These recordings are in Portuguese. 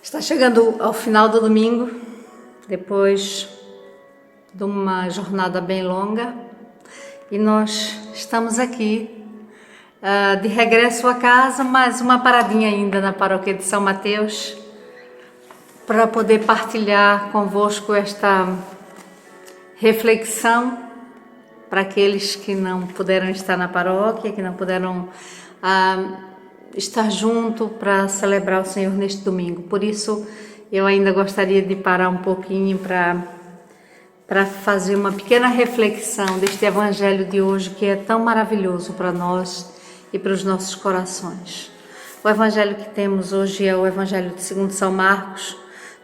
Está chegando ao final do domingo, depois de uma jornada bem longa, e nós estamos aqui de regresso a casa, mas uma paradinha ainda na paróquia de São Mateus, para poder partilhar convosco esta reflexão para aqueles que não puderam estar na paróquia, que não puderam estar junto para celebrar o Senhor neste domingo. Por isso, eu ainda gostaria de parar um pouquinho para fazer uma pequena reflexão deste Evangelho de hoje, que é tão maravilhoso para nós e para os nossos corações. O Evangelho que temos hoje é o Evangelho de segundo São Marcos,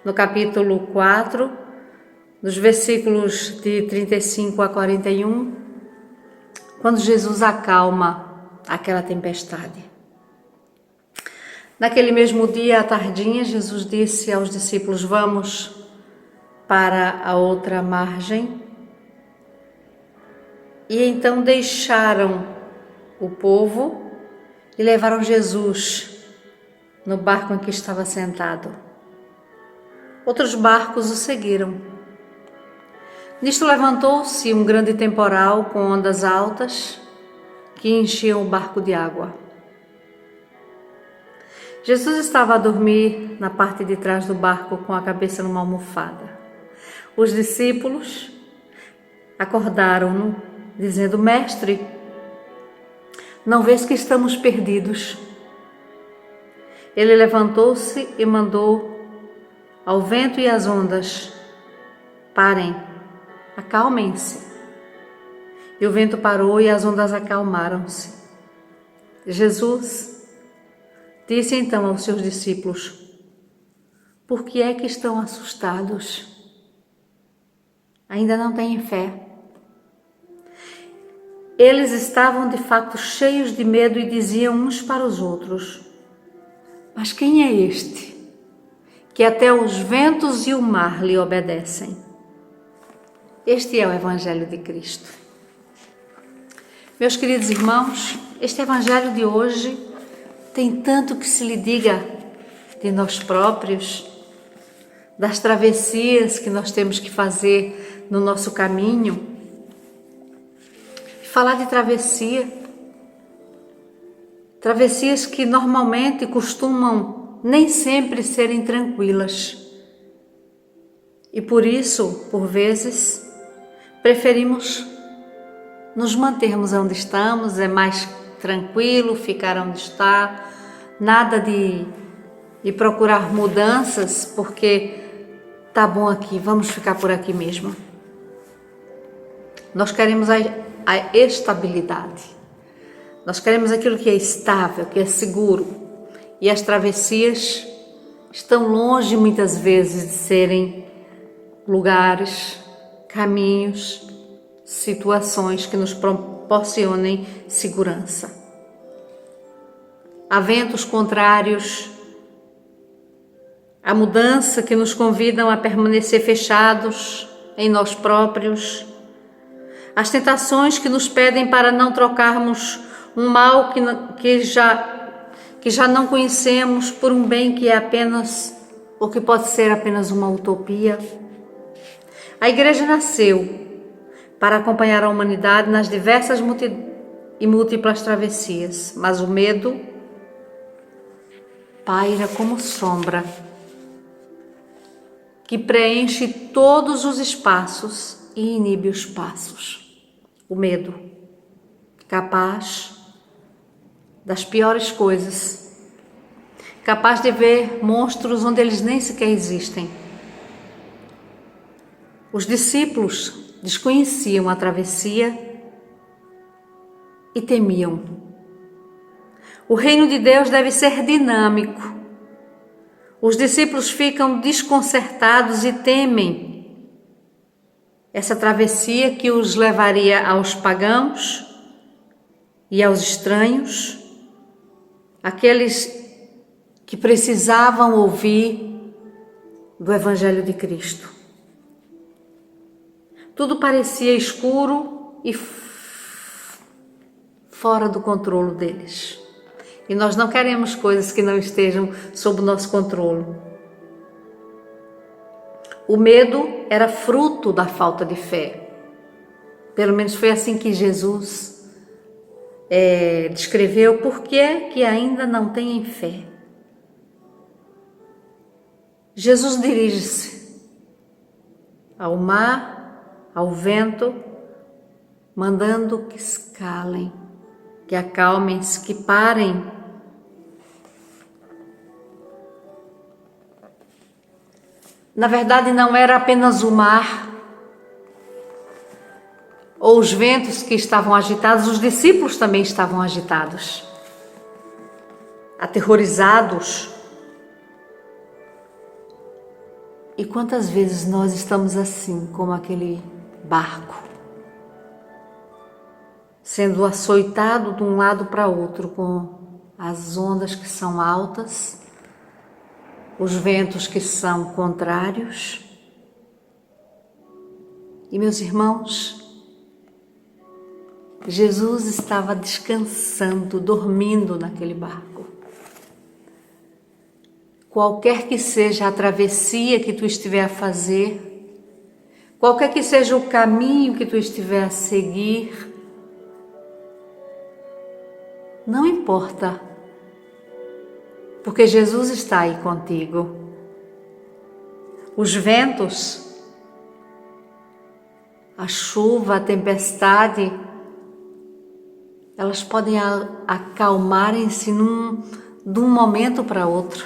no capítulo 4, dos versículos de 35 a 41, quando Jesus acalma aquela tempestade. Naquele mesmo dia, à tardinha, Jesus disse aos discípulos: vamos para a outra margem. E então deixaram o povo e levaram Jesus no barco em que estava sentado. Outros barcos o seguiram. Nisto levantou-se um grande temporal com ondas altas que enchiam o barco de água. Jesus estava a dormir na parte de trás do barco com a cabeça numa almofada. Os discípulos acordaram-no, dizendo: Mestre, não vês que estamos perdidos? Ele levantou-se e mandou ao vento e às ondas: parem, acalmem-se. E o vento parou e as ondas acalmaram-se. Jesus disse então aos seus discípulos: por que é que estão assustados? Ainda não têm fé? Eles estavam de fato cheios de medo e diziam uns para os outros: mas quem é este, que até os ventos e o mar lhe obedecem? Este é o Evangelho de Cristo. Meus queridos irmãos, este Evangelho de hoje tem tanto que se lhe diga de nós próprios, das travessias que nós temos que fazer no nosso caminho. Falar de travessias que normalmente costumam nem sempre serem tranquilas. E por isso, por vezes, preferimos nos mantermos onde estamos, é mais tranquilo ficar onde está, nada de procurar mudanças, porque tá bom aqui, vamos ficar por aqui mesmo. Nós queremos a estabilidade, nós queremos aquilo que é estável, que é seguro, e as travessias estão longe muitas vezes de serem lugares, caminhos, situações que nos proporcionem segurança. Há ventos contrários, há mudança que nos convidam a permanecer fechados em nós próprios, as tentações que nos pedem para não trocarmos um mal que já não conhecemos por um bem que é apenas, ou que pode ser apenas uma utopia. A Igreja nasceu para acompanhar a humanidade nas diversas e múltiplas travessias, mas o medo paira como sombra que preenche todos os espaços e inibe os passos. O medo, capaz das piores coisas, capaz de ver monstros onde eles nem sequer existem. Os discípulos desconheciam a travessia e temiam. O reino de Deus deve ser dinâmico. Os discípulos ficam desconcertados e temem essa travessia que os levaria aos pagãos e aos estranhos, aqueles que precisavam ouvir do Evangelho de Cristo. Tudo parecia escuro e fora do controle deles. E nós não queremos coisas que não estejam sob o nosso controle. o medo era fruto da falta de fé. Pelo menos foi assim que Jesus descreveu por que ainda não têm fé. Jesus dirige-se ao mar, ao vento, mandando que se calem, que acalmem-se, que parem. Na verdade, não era apenas o mar ou os ventos que estavam agitados, os discípulos também estavam agitados, aterrorizados. E quantas vezes nós estamos assim, como aquele barco, sendo açoitado de um lado para outro, com as ondas que são altas, os ventos que são contrários. E meus irmãos, Jesus estava descansando, dormindo naquele barco. Qualquer que seja a travessia que tu estiver a fazer, qualquer que seja o caminho que tu estiver a seguir, não importa, porque Jesus está aí contigo. Os ventos, a chuva, a tempestade, elas podem acalmarem-se de um momento para outro,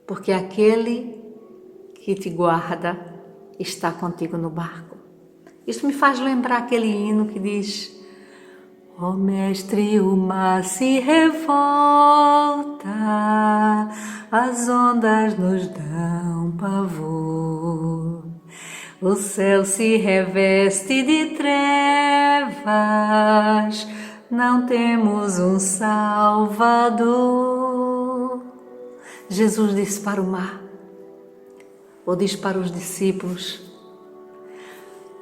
porque aquele que te guarda está contigo no barco. Isso me faz lembrar aquele hino que diz: ó Mestre, o mar se revolta, as ondas nos dão pavor, o céu se reveste de trevas, não temos um Salvador. Jesus disse para o mar, ou diz para os discípulos: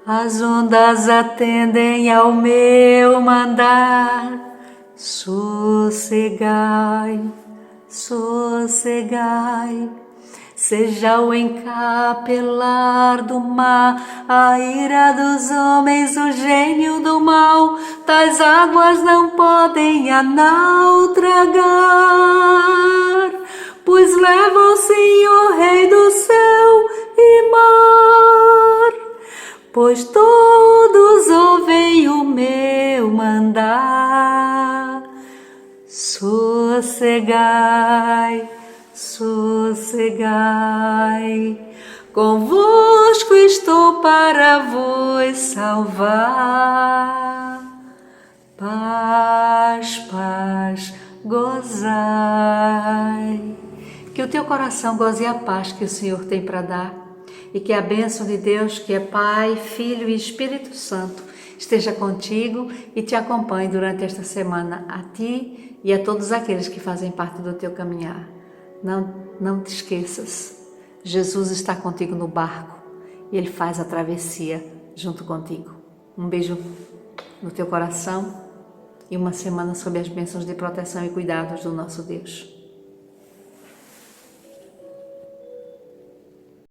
as ondas atendem ao meu mandar, sossegai, sossegai. Seja o encapelar do mar, a ira dos homens, o gênio do mal, tais águas não podem a naufragar, pois leva o Senhor, Rei do céu e mar, pois todos ouvem o meu mandar. Sossegai, sossegai, convosco estou para vos salvar. Paz, paz, gozai. Que o teu coração goze a paz que o Senhor tem para dar, e que a bênção de Deus, que é Pai, Filho e Espírito Santo, esteja contigo e te acompanhe durante esta semana, a ti e a todos aqueles que fazem parte do teu caminhar. Não te esqueças, Jesus está contigo no barco e Ele faz a travessia junto contigo. Um beijo no teu coração e uma semana sob as bênçãos de proteção e cuidados do nosso Deus.